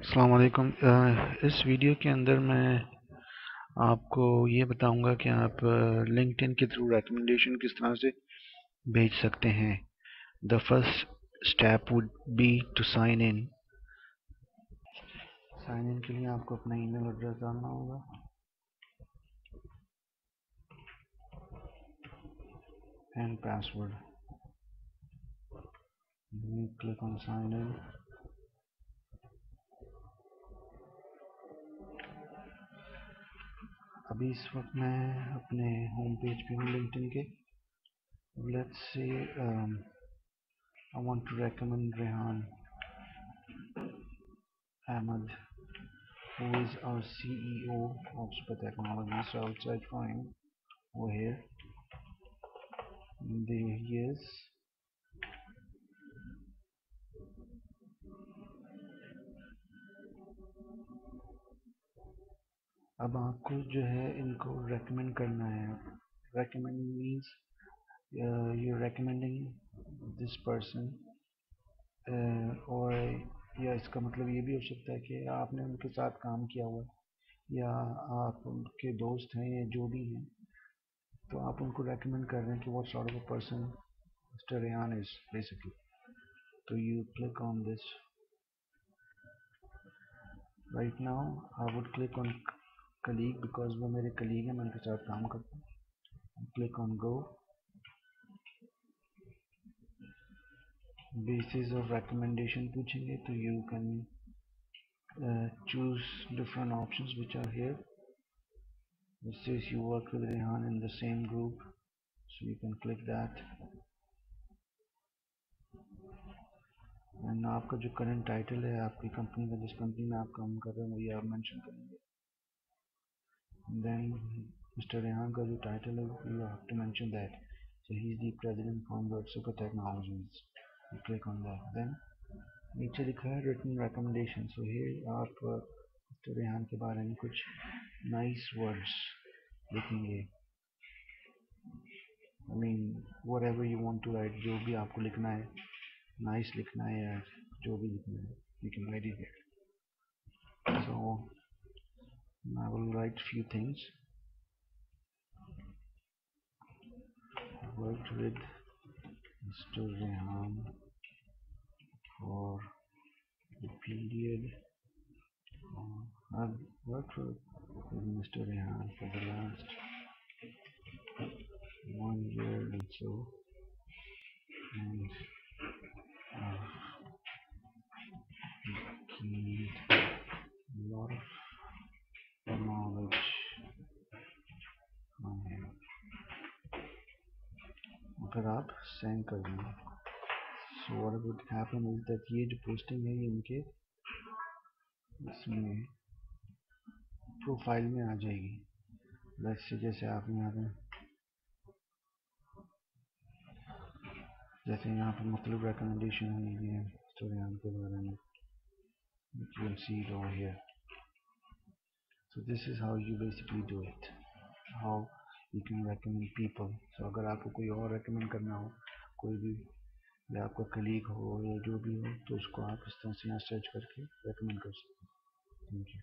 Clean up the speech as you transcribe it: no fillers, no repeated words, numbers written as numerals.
अस्सलाम वालेकुम। इस वीडियो के अंदर मैं आपको ये बताऊंगा कि आप लिंक्डइन के थ्रू रिकमेंडेशन किस तरह से भेज सकते हैं। The first step would be to sign in. Sign in के लिए आपको अपना ईमेल एड्रेस डालना होगा and password. Click on sign in. अभी इस वक्त मैं अपने होम पेज पे हूँ लिंक्डइन के। Let's say I want to recommend Rehan Ahmed, who is our CEO of Super Technologies. So I'll search for him over here. There he is. अब आपको जो है इनको रेकमेंड करना है। Recommend means you're recommending this person, और या इसका मतलब ये भी हो सकता है कि आपने उनके साथ काम किया हुआ या आप उनके दोस्त हैं या जो भी हैं, तो आप उनको रेकमेंड कर रहे हैं कि what sort of a person Mr. Rehan is basically. So you click on this. Right now I would click on colleague because वो मेरे colleague हैं, मैं उनके साथ काम करता हूँ। Click on go. Basis of recommendation पूछेंगे तो you can choose different options which are here. It says you work with Rehan in the same group, so you can click that. And आपका जो current title है आपकी company का, जिस company में आप काम कर रहे हैं वही आप मेंशन करेंगे। Then Mr. Rehan का जो title है you have to mention that. So he is the president founder of Super Technologies. You click on that. Then नीचे लिखा है written recommendation. So here आप Mr. Rehan के बारे में कुछ nice words लिखेंगे। I mean whatever you want to write, जो भी आपको लिखना है, nice लिखना है या जो भी लिखना है, you can write it here. So I will write few things. Worked with Mr. Rehan for the period. I've worked with Mr. Rehan for the last 1 year and so, and I've gained a lot of knowledge from him. अगर आप send कर देंगे, so what would happen is that ये जो posting है ये इनके इसमें प्रोफाइल में आ जाएगी। वैसे जैसे आप यहाँ पे मतलब recommendation हुई है स्टोरियान के बारे में, you can see it over here. So this is how you basically do it, how you can recommend people. So अगर आपको कोई और recommend करना हो, कोई भी या आपका कलीग हो या जो भी हो, तो उसको आप इस तरह से यहाँ सर्च करके recommend कर सकते हैं। Thank you.